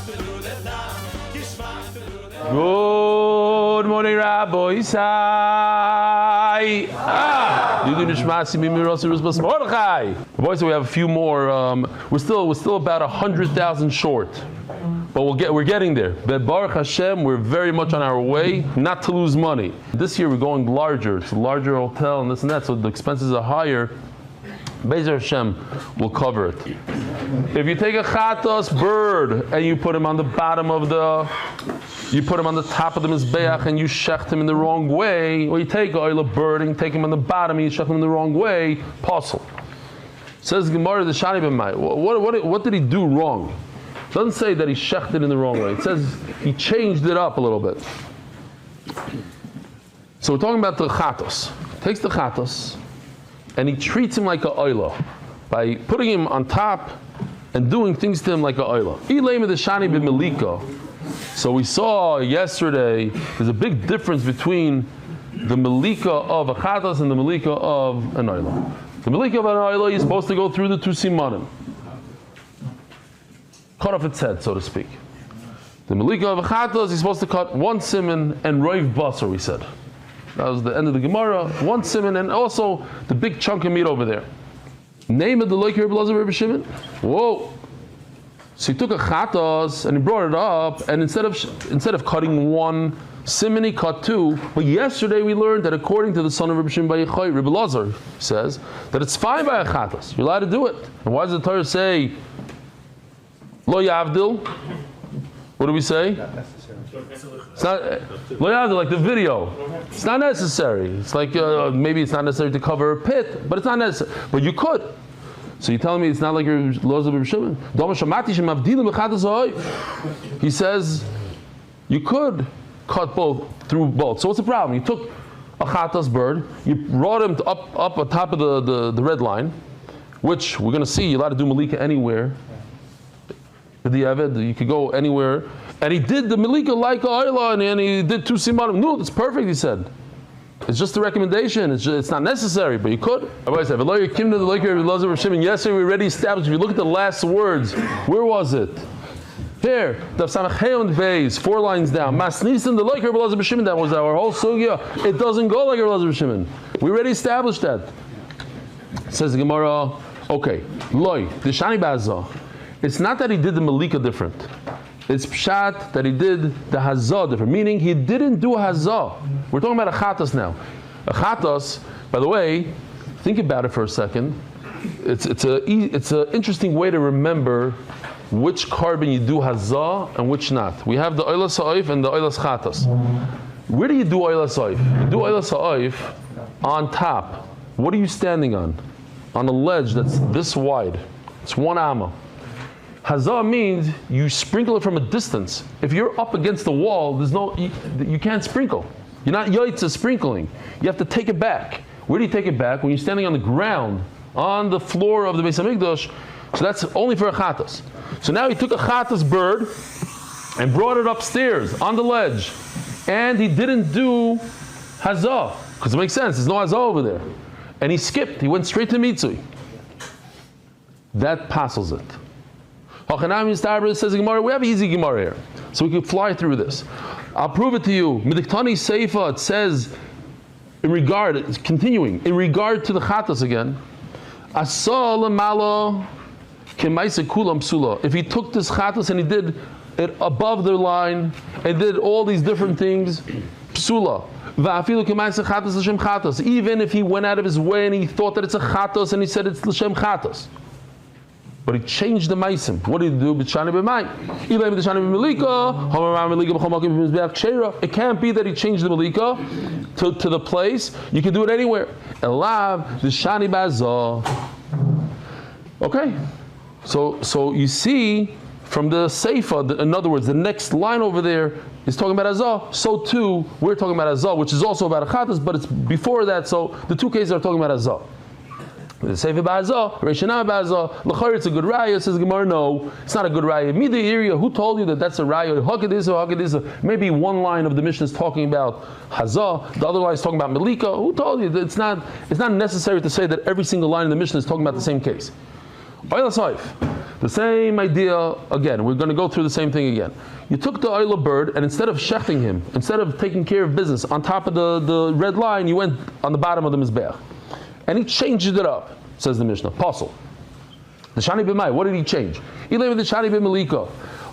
Good morning, Rabbi Isai. Boys, we have a few more. We're still about 100,000 short, but we're getting there. But Baruch Hashem, we're very much on our way not to lose money. This year we're going larger. It's a larger hotel and this and that, so the expenses are higher. Be'ezer Hashem will cover it. If you take a chatos bird and you put him on the bottom of you put him on the top of the mizbeach and you shecht him in the wrong way, or you take a oil bird and you take him on the bottom and you shecht him in the wrong way, possible. Says Gemara the Shani B'mai. What did he do wrong? It doesn't say that he shechted in the wrong way. It says he changed it up a little bit. So we're talking about the chatos. He takes the chatos and he treats him like a oila by putting him on top and doing things to him like a oila. Leiba the Shani B'melika. So we saw yesterday there's a big difference between the melika of a chatas and the melika of an oila. The melika of an oila, you're supposed to go through the two simanim, cut off its head, so to speak. The melika of a chatas, you're supposed to cut one siman and roiv basar, we said. That was the end of the Gemara. One siman and also the big chunk of meat over there. Name of the loiker of Rebbe Shimon. Whoa! So he took a chatas and he brought it up, and instead of cutting one siman, he cut two. But yesterday we learned that according to the son of Rebbe Shimon Bar Yochai, Rebbe Lazar says that it's fine by a chatas. You're allowed to do it. And why does the Torah say lo yavdil? What do we say? Not necessary. It's not lo yavdil, like the video. It's not necessary. It's like maybe it's not necessary to cover a pit, but it's not necessary. But you could. So you're telling me it's not like your laws of Rebbe Shimon? He says you could cut both through both. So what's the problem? You took a chatas bird, you brought him up on top of the red line, which we're going to see you're allowed to do malika anywhere. The Eved, you could go anywhere, and he did the malika like a oila, and he did two simanim. No, that's perfect. He said. It's just a recommendation. It's not necessary, but you could. Yesterday we already established. If you look at the last words, where was it? Here, Daf Samachay Beis, 4 lines down. Masnisin the loiker Rebbe Shimon. That was our whole sugya. It doesn't go like Rebbe Shimon. We already established that. Says the Gemara. Okay, loy the shani bazah. It's not that he did the malika different. It's pshat that he did the hazah different, meaning he didn't do hazah. We're talking about a chatas now. A chatas, by the way, think about it for a second. It's an interesting way to remember which carbon you do hazah and which not. We have the oilas ha'oif and the oilas chatas. Where do you do oilas ha'oif? You do oilas ha'oif on top. What are you standing on? On a ledge that's this wide. It's 1 amma. Hazah means you sprinkle it from a distance. If you're up against the wall, you can't sprinkle. You're not yaitza sprinkling. You have to take it back. Where do you take it back? When you're standing on the ground, on the floor of the Beis Hamikdash. So that's only for a chatas. So now he took a chatas bird and brought it upstairs on the ledge, and he didn't do hazah because it makes sense. There's no hazah over there, and he skipped. He went straight to mitzui. That passes it. Says Gemara, we have easy Gemara here, so we can fly through this. I'll prove it to you. Midiktani Seifa, it says, in regard to the chatas again, if he took this chatas and he did it above the line and did all these different things, psula. Even if he went out of his way and he thought that it's a chatas and he said it's l'shem chatas. But he changed the maisim. What did he do? It can't be that he changed the malika to the place. You can do it anywhere. Okay. So you see from the Seifa, in other words, the next line over there is talking about Azah. So too, we're talking about Azah, which is also about a chatas, but it's before that. So the two cases are talking about Azah. The Seifa ba'azah, Reishana ba'azah, L'char it's a good raya. Says Gemara, no, it's not a good raya. Mida area, who told you that that's a raya? Hakadisa. Maybe one line of the Mishnah is talking about hazah, the other line is talking about malika. Who told you that it's not necessary to say that every single line in the Mishnah is talking about the same case. The same idea, again, we're going to go through the same thing again. You took the oila bird, and instead of shechting him, instead of taking care of business on top of the red line, you went on the bottom of the mizbeach. And he changed it up, says the Mishnah. Pasul. The shani b'mai, what did he change? Eli with the shani b'malika.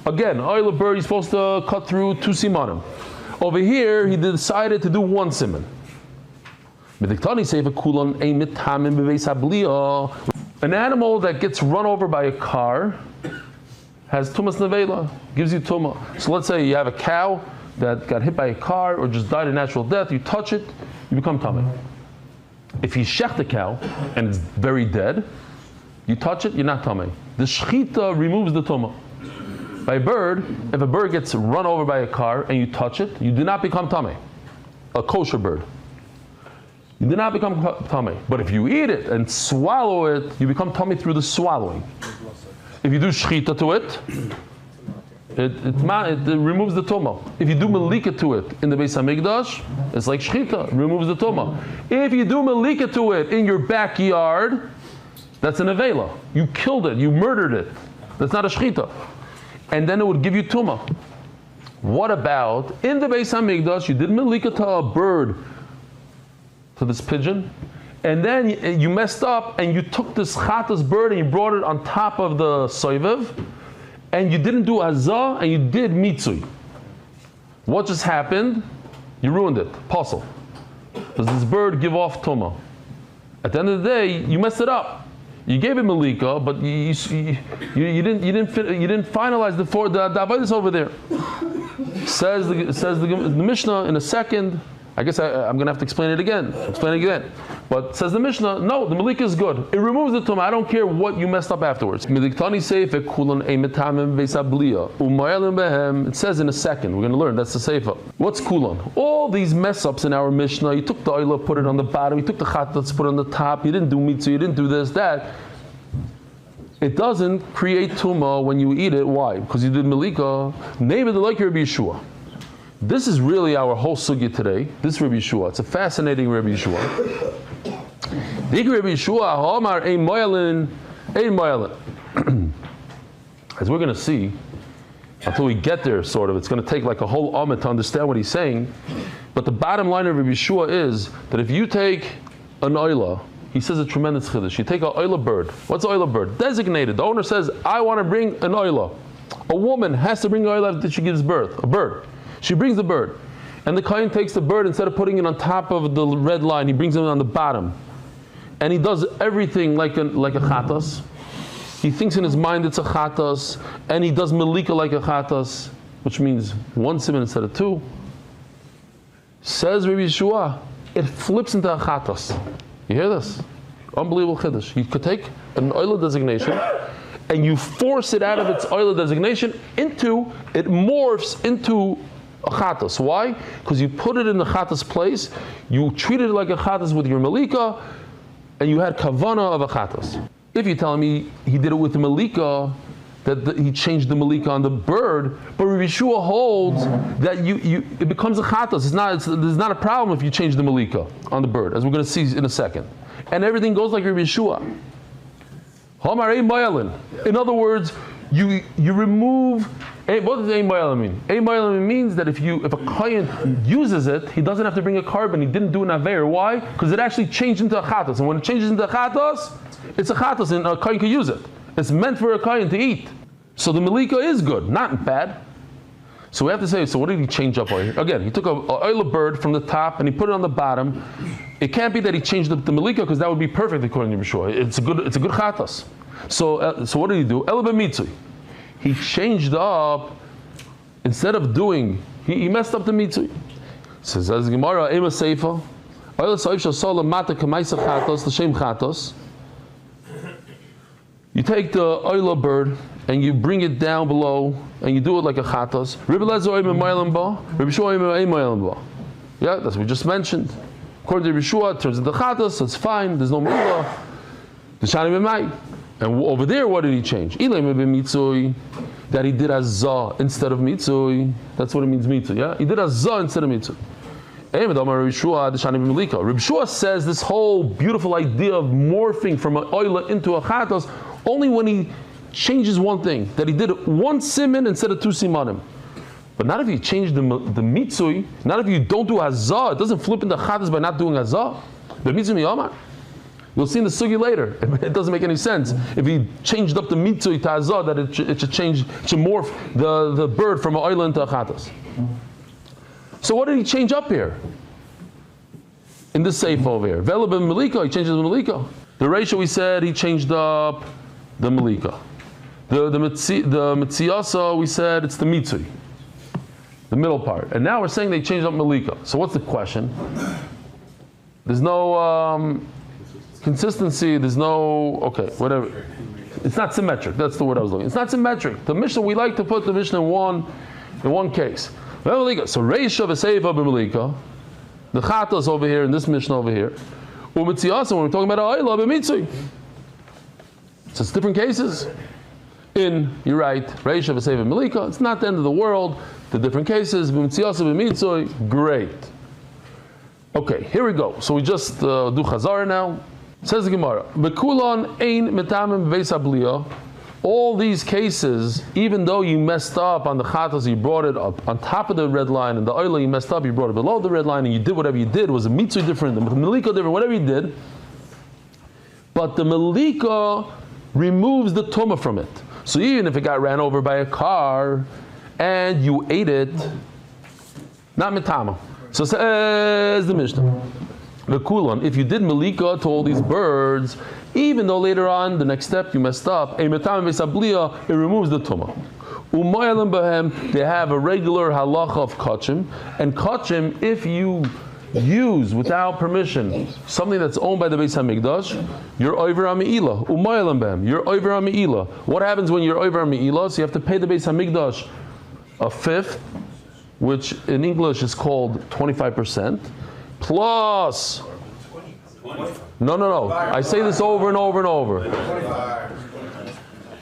Again, oila bird, he's supposed to cut through 2 simanim. Over here, he decided to do 1 siman. An animal that gets run over by a car has tumas nevela, gives you tuma. So let's say you have a cow that got hit by a car or just died a natural death, you touch it, you become tamei. If you shech the cow and it's very dead, you touch it, you're not tamei. The shechita removes the tuma. By a bird, if a bird gets run over by a car and you touch it, you do not become tamei. A kosher bird. You do not become tamei. But if you eat it and swallow it, you become tamei through the swallowing. If you do shechita to it, it removes the tuma. If you do malika to it in the Beis Hamikdash, it's like shechita, removes the tuma. If you do malika to it in your backyard, that's an avela. You killed it, you murdered it. That's not a shechita. And then it would give you tuma. What about in the Beis Hamikdash, you did malika to a bird, to this pigeon, and then you messed up and you took this chatas bird and you brought it on top of the soivev, and you didn't do azah and you did mitzui. What just happened? You ruined it. Pasul. Does this bird give off tuma? At the end of the day, you messed it up. You gave it malika, but you didn't finalize the avodas over there. Says the Mishnah in a second. I guess I'm going to have to explain it again. But says the Mishnah, no, the malika is good. It removes the tumah. I don't care what you messed up afterwards. It says in a second. We're going to learn. That's the seifa. What's kulan? All these mess ups in our Mishnah. You took the oil, put it on the bottom. You took the chatas, put it on the top. You didn't do mitzvah. You didn't do this, that. It doesn't create tumah when you eat it. Why? Because you did malika. Name it like Rabbi Yeshua. This is really our whole sugya today. This Rabbi Yeshua. It's a fascinating Rabbi Yeshua. Dig Rabbi Yeshua, Homar ein moyalin. As we're going to see, until we get there, sort of, it's going to take like a whole amit to understand what he's saying. But the bottom line of Rabbi Yeshua is that if you take an oila, he says a tremendous chiddush. You take an oila bird. What's an oila bird? Designated. The owner says, I want to bring an oila. A woman has to bring an oila after she gives birth. A bird. She brings the bird, and the kohen takes the bird, instead of putting it on top of the red line, he brings it on the bottom, and he does everything like a chatas. He thinks in his mind it's a chatas, and he does melika like a chatas, which means 1 siman instead of 2. Says Rabbi Yeshua, it flips into a chatas. You hear this? Unbelievable chiddush. You could take an oila designation, and you force it out of its oila designation it morphs into a chatas. Why? Because you put it in the chatas place, you treated it like a chatas with your malika, and you had kavana of a chatas. If you're telling me he did it with the malika, that he changed the malika on the bird, but Rabbi Yeshua holds that it becomes a chatas. There's not a problem if you change the malika on the bird, as we're going to see in a second. And everything goes like Rabbi Yeshua. In other words, you remove. What does ein moyalin mean? Ein moyalin means that if a kohen uses it, he doesn't have to bring a carbon. He didn't do an aver. Why? Because it actually changed into a chatas, and when it changes into a chatas, it's a chatas, and a kohen can use it. It's meant for a kohen to eat. So the malika is good, not bad. So we have to say, so what did he change up over here? Again, he took a oila bird from the top and he put it on the bottom. It can't be that he changed the malika, because that would be perfect according to Yeshua. It's a good chatas. So what did he do? Ela b'mitzui. He changed up, instead of doing, he messed up the mitzui. Says as Gemara, Ema Seifa, Oil Soif Shasol Mata Kamaisa Chatos, L'Shem Chatos. You take the oila bird and you bring it down below and you do it like a chatos. Rabbi Lezer Oim Moyalin Ba, Rabbi Yeshua Oim Moyalin Ba. Yeah, that's what we just mentioned. According to Rabbi Yeshua, it turns into chatos, so it's fine. There's no milah. The shani b'mai. And over there, what did he change? That he did azah instead of mitzui. That's what it means, mitzui. Yeah, he did azah instead of mitzui. Rabbi Yeshua says this whole beautiful idea of morphing from an oila into a chatos only when he changes one thing, that he did one siman instead of two simanim. But not if you change the mitzui, not if you don't do hazah, it doesn't flip into chatas by not doing hazah. The mitzui miyamar. You'll see in the sugi later. It doesn't make any sense. If he changed up the mitzui to hazah, that it should change, it should morph the bird from an oila into a chatas. So what did he change up here? In this seif over here. Vela ben Malika, he changes the Malika. The ratio we said he changed up the Malika. The Mitziyasa, we said it's the mitzui. The middle part. And now we're saying they changed up Malika. So what's the question? There's no consistency, there's no, okay, whatever. It's not symmetric, that's the word I was looking. It's not symmetric. The Mishnah, we like to put the Mishnah in one case. So Reisha v'Seifa b'Malika, the Chatas over here, in this Mishnah over here. U'Mitziyasa, when we're talking about Ayla b'Mitzui. So it's different cases. You're right, Reisha v'Seifa b'Malika, it's not the end of the world. The different cases, b'Mitziyasa b'Mitzui, great. Okay, here we go. So we just do Chazarah now. Says the Gemara, Bekulon ein metamim beis habliya. All these cases, even though you messed up on the chatas, you brought it up on top of the red line, and the oila you messed up, you brought it below the red line, and you did whatever you did. It was a mitzvah different, the malika different, whatever you did. But the malika removes the tumah from it. So even if it got ran over by a car and you ate it, not metama. So says the Mishnah, the Kulon, if you did malika to all these birds, even though later on, the next step, you messed up, it removes the tumah. Umayalim bahem, they have a regular halacha of kachim, and kachim, if you use without permission something that's owned by the Beis Hamikdash, you're over ami'ila. Umayalim bahem, you're over ami'ila. What happens when you're over ami'ila? So you have to pay the Beis Hamikdash a fifth, which in English is called 25%, plus, no. I say this over and over and over.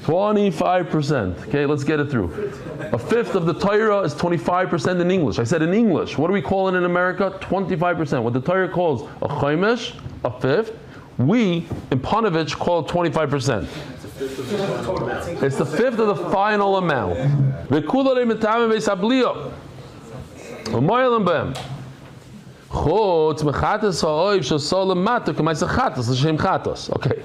25%. Okay, let's get it through. A fifth of the Torah is 25% in English. I said in English. What do we call it in America? 25%. What the Torah calls a chaimesh, a fifth, we in Panovich call it 25%. It's the fifth of the final amount. Okay.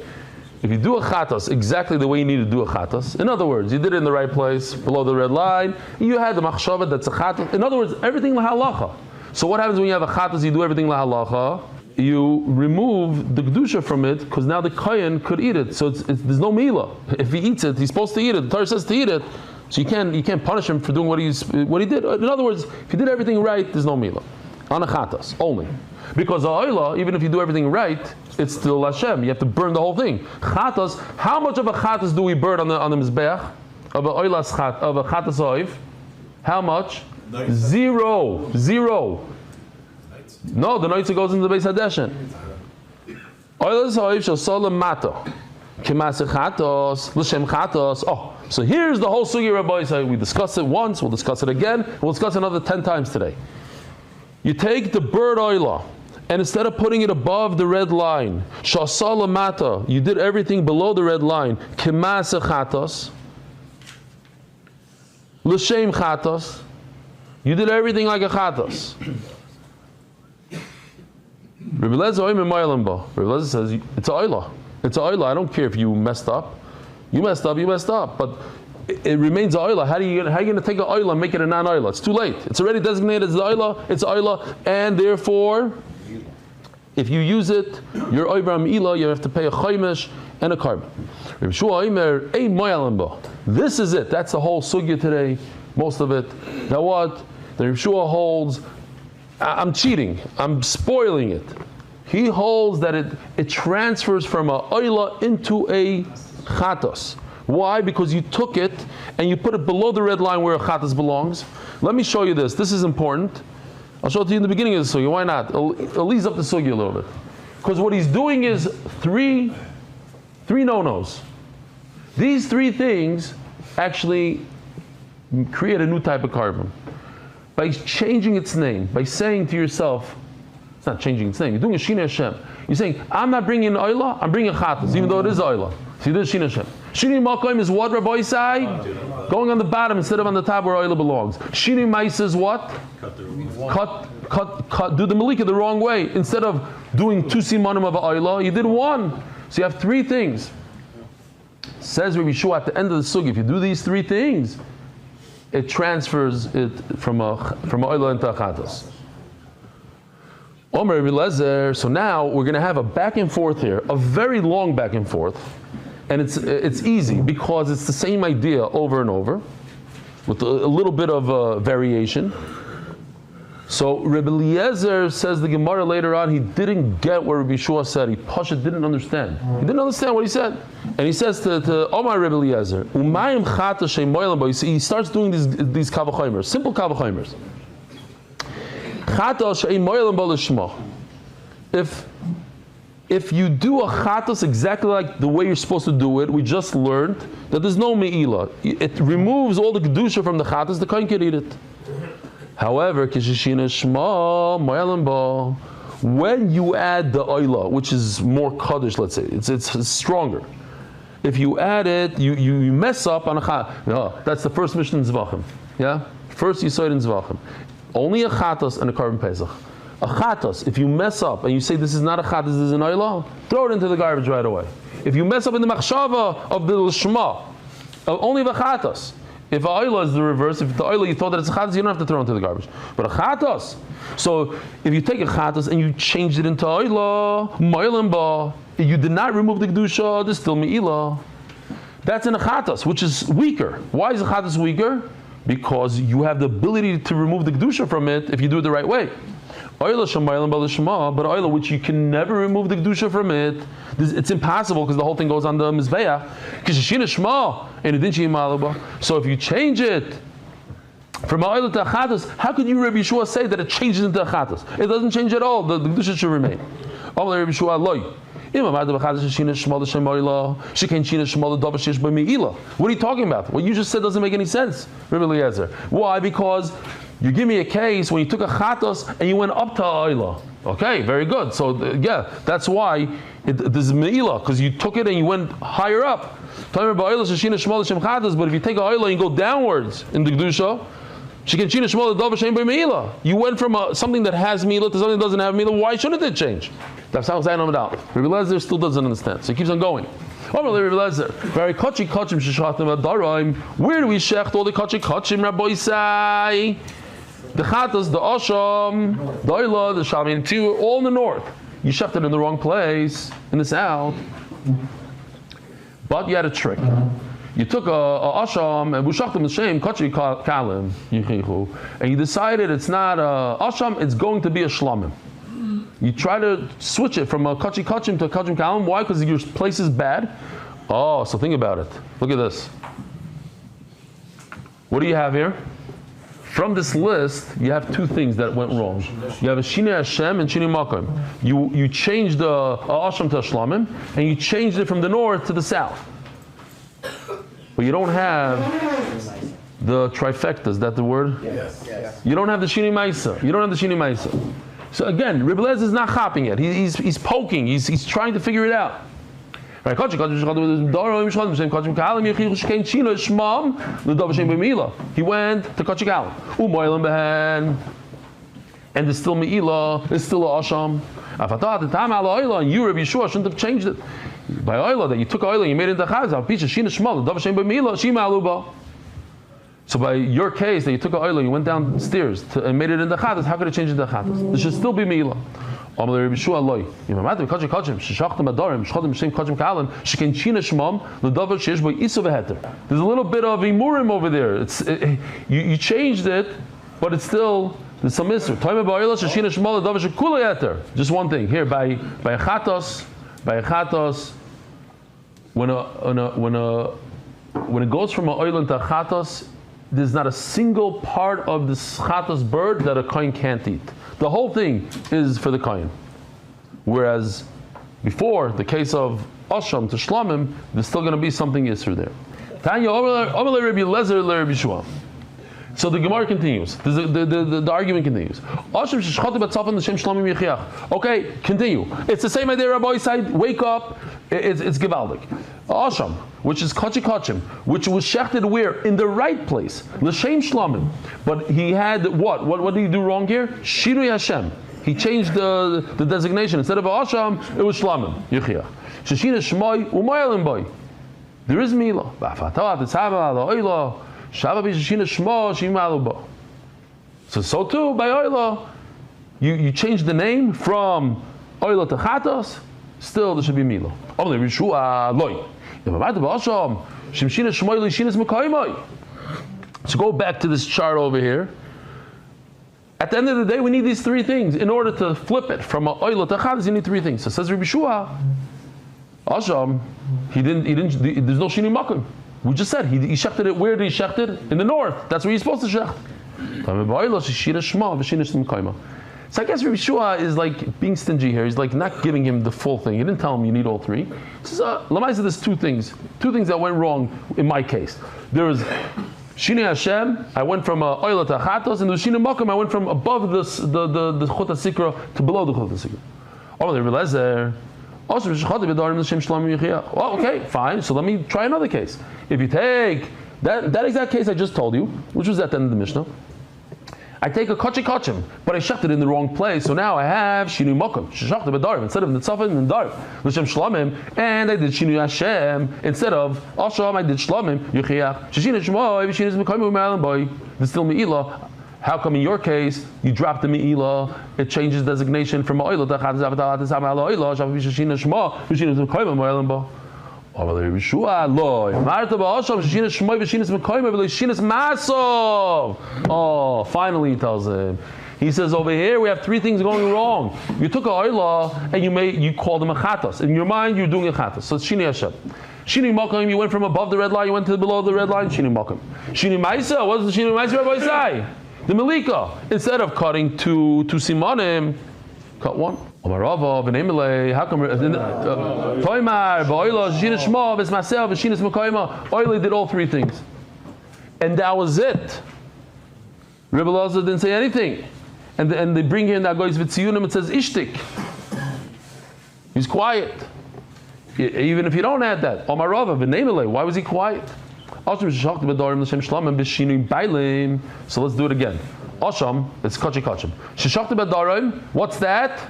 If you do a chatas exactly the way you need to do a chatas, in other words, you did it in the right place, below the red line, you had the machshava that's a chatas. In other words, everything lahalacha. So what happens when you have a chatas, you do everything lahalacha, you remove the kedusha from it, because now the kohen could eat it. So there's no mila. If he eats it, he's supposed to eat it. The Torah says to eat it. So you can't punish him for doing what he did. In other words, if you did everything right, there's no mila. On a chatas only. Because the oila, even if you do everything right, it's still Hashem. You have to burn the whole thing. Chatas, how much of a chatas do we burn on the mizbeach? Of a oilas chat, of a chatas oiv? How much? Zero. No, the noitza goes into the Beis Hadeshen. Oilas oiv shall solam mata. Kemas chatos, l'shem chatos. Oh, so here's the whole sugi Rabbi. We discussed it once, we'll discuss it again, we'll discuss it another 10 times today. You take the bird oila, and instead of putting it above the red line, shasala mata, you did everything below the red line, kemasa chatos, l'shem chatos, you did everything like a chatos. Rabbi Lezer says, it's a oila. It's a oila. I don't care if you messed up. You messed up. But it remains a oila. How are you going to take an oila and make it a non-oila? It's too late. It's already designated as the oila. It's oila, and therefore, if you use it, you're oibram ila. You have to pay a chaymesh and a carbon. This is it. That's the whole sugya today. Most of it. Now what? The Yeshua holds. I'm cheating. I'm spoiling it. He holds that it transfers from a oila into a chatos. Why? Because you took it and you put it below the red line where a chatas belongs. Let me show you this. This is important. I'll show it to you in the beginning of the sugya. Why not? It'll ease up the sugya a little bit. Because what he's doing is three no-nos. These three things actually create a new type of carbon. By changing its name, by saying to yourself, it's not changing its name, you're doing a Shina Hashem. You're saying, I'm not bringing an oila, I'm bringing a chatas, even though it is oila. So you did Shina Hashem. Shini Makom is what, Rabbi Isai? Going on the bottom instead of on the top where Oila belongs. Shini Mais is what? Cut, do the Malika the wrong way. Instead of doing 2 simanim of Oila, you did 1. So you have 3 things. Says Rabbi Yeshua at the end of the sugi, if you do these 3 things, it transfers it from a Oila into a Chatos. Omer Rabbi Lezer, so now we're going to have a back and forth here, a very long back and forth, and it's easy because it's the same idea over and over, with a little bit of variation. So Rabbi Eliezer says the Gemara later on, he didn't get what Rabbi Yeshua said. He Pasha didn't understand. He didn't understand what he said. And he says to Omar Rabbi Eliezer, Umayim chata shem moilam bo. He starts doing these kavachoimers, simple kavachoimers. Chata shem moilam bo l'shma. If you do a chatos exactly like the way you're supposed to do it, we just learned that there's no me'ilah. It removes all the kedusha from the chatos, the kohen can eat it. However, when you add the oila, which is more kaddish, let's say, it's stronger. If you add it, you mess up on a chat. No, that's the first mission in Zevachim. Yeah, first you saw it in Zevachim. Only a chatos and a carbon pesach. A chatos, if you mess up and you say this is not a chatos, this is an oila, throw it into the garbage right away. If you mess up in the machshava of the lishma, only the chatos. If a oila is the reverse, if the oila you thought that it's a chatos, you don't have to throw it into the garbage. But a chatos, so if you take a chatos and you change it into oila, moilim ba, you did not remove the kedusha, there's still me'ilah. That's in a chatos, which is weaker. Why is a chatos weaker? Because you have the ability to remove the kedusha from it if you do it the right way. Oila shamaylim ba l'shma, but oila which you can never remove the kedusha from it, it's impossible because the whole thing goes on the mizbeach. Kishashina shma and it didn't maluba. So if you change it from oila to chatos, how could you, Rabbi Yeshua, say that it changes into a chatos? It doesn't change at all. The kedusha should remain. Rabbi Yeshua loy. What are you talking about? What you just said doesn't make any sense, Rabbi Eliezer. Why? Because you give me a case when you took a chatos and you went up to oila. Okay, very good. So yeah, that's why there's me'ilah, because you took it and you went higher up. But if you take a oila and you go downwards in the kedusha, you went from something that has me'ilah to something that doesn't have me'ilah. Why shouldn't it change? That's how I'm out. Rabbi Lezer still doesn't understand, so he keeps on going. Where do we shecht all the kachim, Rabbi Isai? The chatos, the asham, the oila, the shamin, two, all in the north. You shechted in the wrong place, in the south. But you had a trick. You took a asham and bushachtem l'shem kachi kalim yichichu, and you decided it's not a asham, it's going to be a shlamim. You try to switch it from a kachi kachim to a kachim kalim. Why? Because your place is bad. Oh, so think about it. Look at this. What do you have here? From this list, you have 2 things that went wrong. You have a Shini Hashem and Shini Makom. You changed the Asham to a Shlamim, and you changed it from the north to the south. But you don't have the trifecta. Is that the word? Yes. You don't have the Shini Maisa. You don't have the Shini Maisa. So again, Rebbe Lezer is not chopping it. He's poking. He's trying to figure it out. He went to Kachikalim. And there's still Me'ilah, there's still a Asham. And you, Rabbi Yeshua, shouldn't have changed it. By Oila, that you took Oila and you made it into Chaz, so by your case, that you took an oil and you went downstairs and made it into Chatas, how could it change into Chatas? There should still be Me'ilah. There's a little bit of imurim over there. You changed it, but it's still, there's some isur. Just one thing. Here, by a Chatos, when it goes from an oil into a Chatos, there's not a single part of the chatos bird that a kohen can't eat. The whole thing is for the kohen. Whereas before, the case of asham to shlamim, there's still going to be something yisr there. So the Gemara continues. The argument continues. Okay, continue. It's the same idea, Rabbi side. Wake up. It's gewaldig. Asham, which is kachi kachim, which was shechted where? In the right place. L'shem shlamim. But he had what? What did he do wrong here? Shinui Hashem. He changed the designation. Instead of Asham, it was shlamim. Yichia. Sheshina shmoi umayalim boy. There is Mila. So too, by Oyla, you change the name from Oyla to Chatos, still there should be Mila. So go back to this chart over here. At the end of the day, we need these three things. In order to flip it from Oyla to Chatos, you need three things. So says Rabbi Shua, Asham, he didn't, there's no Shini Makim. We just said, he shechted it, where did he shecht it? In the north. That's where he's supposed to shecht. So I guess Rabbi Shua is like being stingy here. He's like not giving him the full thing. He didn't tell him you need all three. He says, Lamaisa, there's two things that went wrong in my case. There was Shini Hashem, I went from Oyla to Chatos, and the Shini Makim, I went from above the Chut HaSikra to below the Chut HaSikra. Oh, they realized there. Well, okay, fine. So let me try another case. If you take that exact case I just told you, which was at the end of the Mishnah, I take a kachi kachim, but I shechted in the wrong place. So now I have shinu mokum, shechted b'darv instead of nitzafin and darv, l'shem shlamim, and I did shinu Hashem instead of asham. I did shlamim yichiach. Sheshina shmoy v'shinas mekayim u'me'alim boy. There's still me'ilah. How come in your case you dropped the me'ilah? It changes designation from ma'olah to chatzah v'talat to samah la'olah. Shav v'shashina shma v'shinas mekayim u'me'alim boy. He says over here we have three things going wrong. You took a oila and you called him a chatos. In your mind you're doing a chatos. So it's Shini Hashem. Shini Makim, you went from above the red line, you went to below the red line, Shini Makim. Shini Maisa, what does the Shini Maisa Rabbi say? The Melika. Instead of cutting two simanim, cut one. How come Oile did all three things, and that was it. Rebbe Lazar didn't say anything, and they bring in that goes v'tziyunim. It says ishtik. He's quiet, even if you don't add that. Why was he quiet? So let's do it again. Asham, it's kachi kachim. Sheshachti b'darim, what's that?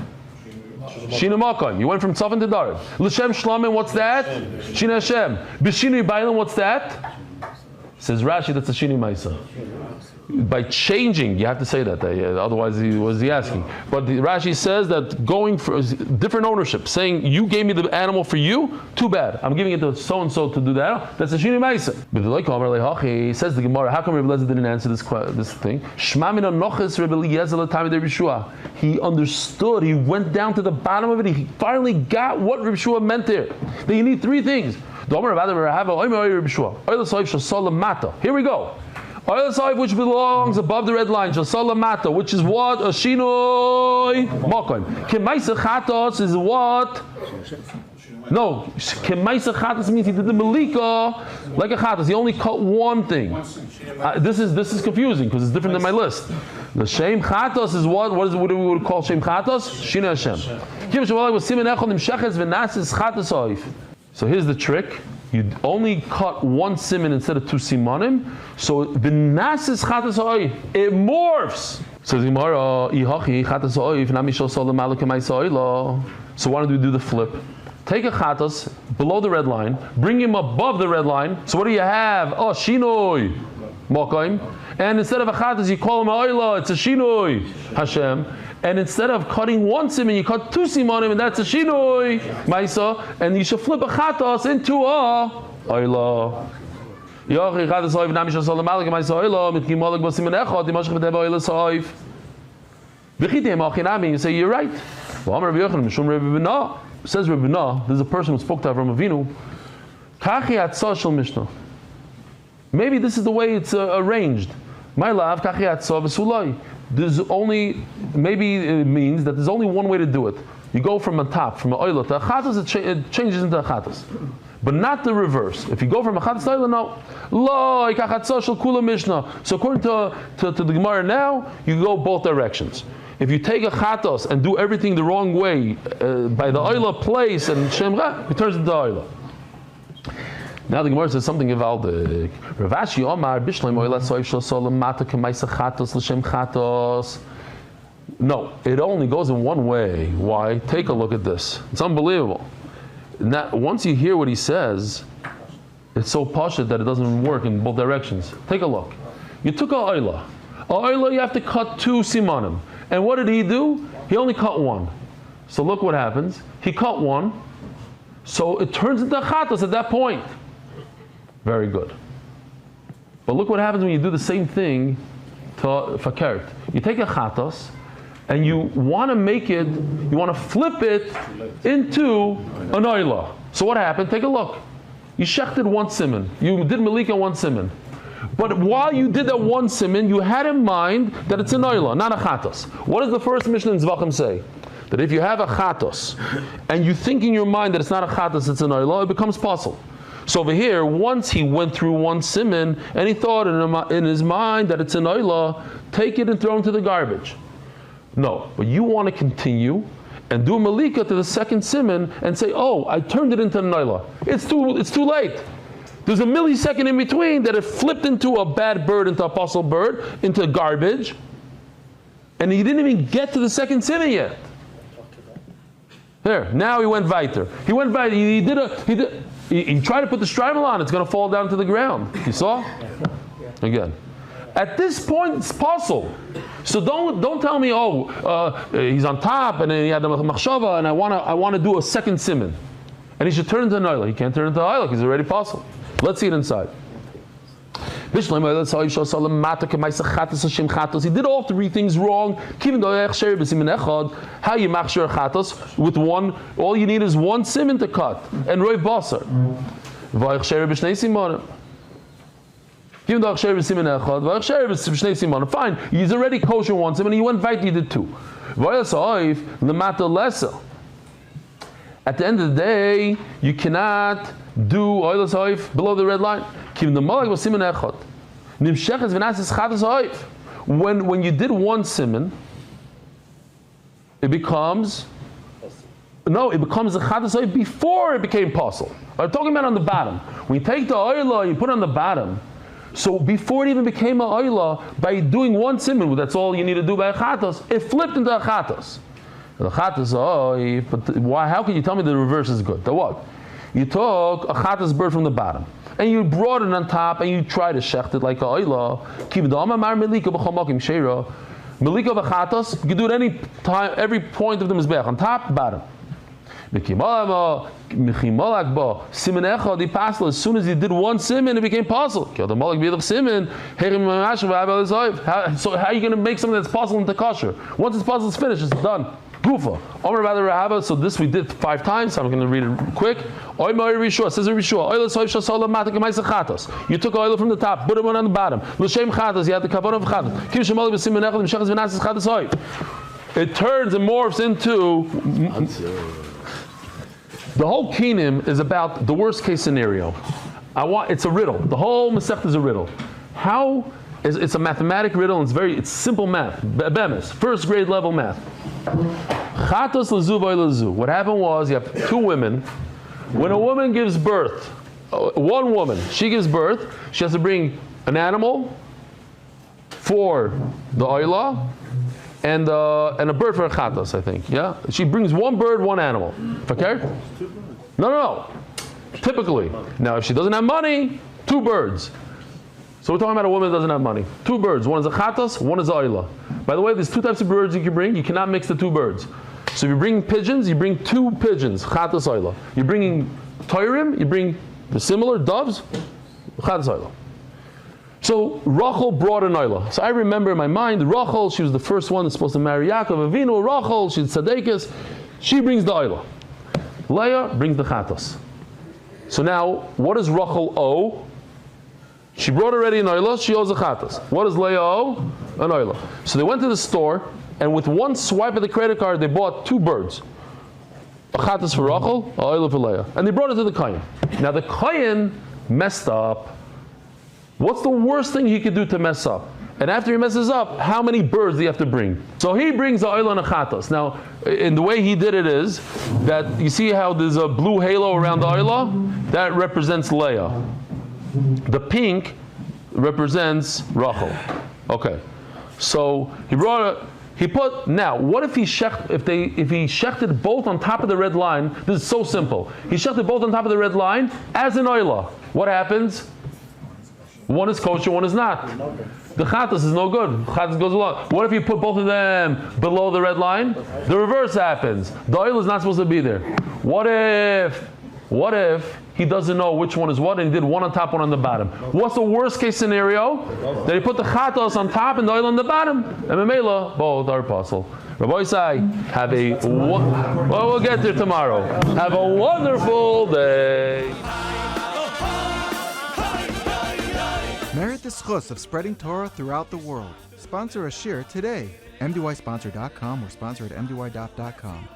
Shinu Makom. You went from Tzafin to Darim. L'shem Shlamim, what's that? Shinu Hashem. B'Shinu Bailim, what's that? Says Rashi, that's a Shinu Maisa. By changing, you have to say that. Otherwise, what is he asking? But Rashi says that going for different ownership, saying you gave me the animal for you, too bad. I'm giving it to so and so to do that. That's a Shinu Maisa. Says the Gemara, how come Rebbe Lezer didn't answer this thing? He understood. He went down to the bottom of it. He finally got what Rebbe Shua meant there. That you need three things. Here we go. Oil Saif, which belongs above the red line, Shasalamata, which is what? A Shinoi Mokim. Kemaisa Chatos is what? No, Kemaisa Chatos means he did the Melika like a Chatos. He only cut one thing. This is confusing because it's different than my list. The Shem Chatos is what? What do we would call Shem Chatos? Shina Hashem. So here's the trick. You only cut one siman instead of two simanim, so v'nasis chatas ha'oif, it morphs. Says Gemara, ihachi chatas ha'oif nami shel solam malakamai sa'oila. So why don't we do the flip? Take a chatas below the red line, bring him above the red line. So what do you have? Oh, shinoi mokaim. And instead of a chatas, you call him ha'oila. It's a shinoi Hashem. And instead of cutting one siman, you cut two simanim, and that's a shinoi maisa. And you should flip a chatas into a oila. You say you're right. Says Rebbe Nah, there's a person who spoke to Avram Avinu. Maybe this is the way it's arranged. My love, there's only, maybe it means that there's only one way to do it. You go from a top, from an oila to a chatas, it changes into a chatas. But not the reverse. If you go from a chatas to oila, no. Lo, ikachatza shel kula mishnah. So according to the Gemara now, you go both directions. If you take a chatas and do everything the wrong way, by the oila place and shemra, it turns into oila. Now the Gemara says something gewaltig. Rav Ashi Omar Bishleim Oila Soif Shosol Mata Kemaisa Chatos L'Shem Chatos. No, it only goes in one way. Why? Take a look at this. It's unbelievable. Now, once you hear what he says, it's so pashut that it doesn't work in both directions. Take a look. You took a oila. A oila, you have to cut 2 simanim. And what did he do? He only cut 1. So look what happens. He cut 1. So it turns into a chatos at that point. Very good. But look what happens when you do the same thing to fakert. You take a chatos, and you want to make it, you want to flip it into an oila. So what happened? Take a look. You shechted 1 siman. You did malika 1 siman. But while you did that 1 siman, you had in mind that it's an oila, not a chatos. What does the first Mishnah in Zevachim say? That if you have a chatos, and you think in your mind that it's not a chatos, it's an oila, it becomes possible. So over here, once he went through 1 siman, and he thought in his mind that it's an oila, take it and throw it into the garbage. No, but you want to continue and do a malika to the second siman and say, oh, I turned it into an oila. It's too late. There's a millisecond in between that it flipped into a bad bird, into a apostle bird, into garbage, and he didn't even get to the second siman yet. There, now he went weiter. He went weiter. He tried to put the strimel on. It's going to fall down to the ground. You saw? Again. At this point, it's possible. So don't tell me, he's on top and then he had the machshava and I want to do a second siman, and he should turn into an oila. He can't turn into an oila because he's already possible. Let's see it inside. He did all 3 things wrong. How you machshir chatos with 1? All you need is 1 siman to cut and roiv basar. Fine, he's already kosher 1 siman and he went right, he did 2. At the end of the day, you cannot do oilas oif below the red line. When you did 1 siman, it becomes a chatas oif before it became possible. I'm talking about on the bottom. When you take the oila, you put it on the bottom. So before it even became a oila, by doing 1 siman, that's all you need to do by a chatas, it flipped into a chatas. The chatas oif, but why? How can you tell me the reverse is good? The what? You took a chatas bird from the bottom, and you brought it on top, and you tried to shecht it like a oila. Melika of a chatas, you can do it any time, every point of the mizbeach, on top, bottom. As soon as he did 1 siman, it became possible. So how are you going to make something that's possible into kosher? Once it's possible, it's finished, it's done. Gufa. Omer Bada Rahaba. So this we did 5 times. So I'm going to read it quick. Omer Rishua says Rishua. Oil soif shasola matak ma'isa chatos. You took oil from the top, put it on the bottom. L'shem chatos. You had the kavan of chatos. Kim shemali b'simen echad m'shachas v'nasis chatos oif. It turns and morphs into. The whole kinim is about the worst case scenario. It's a riddle. The whole Masech is a riddle. It's a mathematic riddle, and it's simple math. Bemis, 1st grade level math. Chatos lezu v'lezu. What happened was you have 2 women. When a woman gives birth, 1 woman, she gives birth, she has to bring an animal for the oila and a bird for a chatos, I think. Yeah? She brings 1 bird, 1 animal. Okay? No. Typically. Now, if she doesn't have money, 2 birds. So we're talking about a woman that doesn't have money. 2 birds. One is a chatos, one is a oila. By the way, there's 2 types of birds you can bring. You cannot mix the 2 birds. So if you bring pigeons, you bring 2 pigeons, chatos oila. You're bringing toirim, you bring the similar doves, chatos oila. So Rachel brought an oila. So I remember in my mind, Rachel, she was the first one that's supposed to marry Yaakov. Avinu, Rachel, she's tzaddikas. She brings the oila. Leah brings the chatos. So now, what does Rachel owe? She brought already an oila, she owes a chatas. What does Leah owe? An oila. So they went to the store, and with 1 swipe of the credit card, they bought 2 birds. A chatas for Rachel, a oila for Leah. And they brought it to the kohen. Now the kohen messed up. What's the worst thing he could do to mess up? And after he messes up, how many birds do you have to bring? So he brings the oil and a chatos. Now, in the way he did it is that you see how there's a blue halo around the oil? That represents Leah. The pink represents Rachel. Okay. So now, what if he shechted both on top of the red line? This is so simple. He shechted both on top of the red line as an oila. What happens? One is kosher, one is not. The chatas is no good. Chatas goes along. What if you put both of them below the red line? The reverse happens. The oil is not supposed to be there. What if he doesn't know which one is what and he did one on top, one on the bottom? What's the worst case scenario? That he put the chatos on top and the oil on the bottom. And Memela, both are apostle. Rabbi Isai, we'll get there tomorrow. Have a wonderful day. Merit the schus of spreading Torah throughout the world. Sponsor a shir today. MDYsponsor.com or sponsor at MDYDaf.com.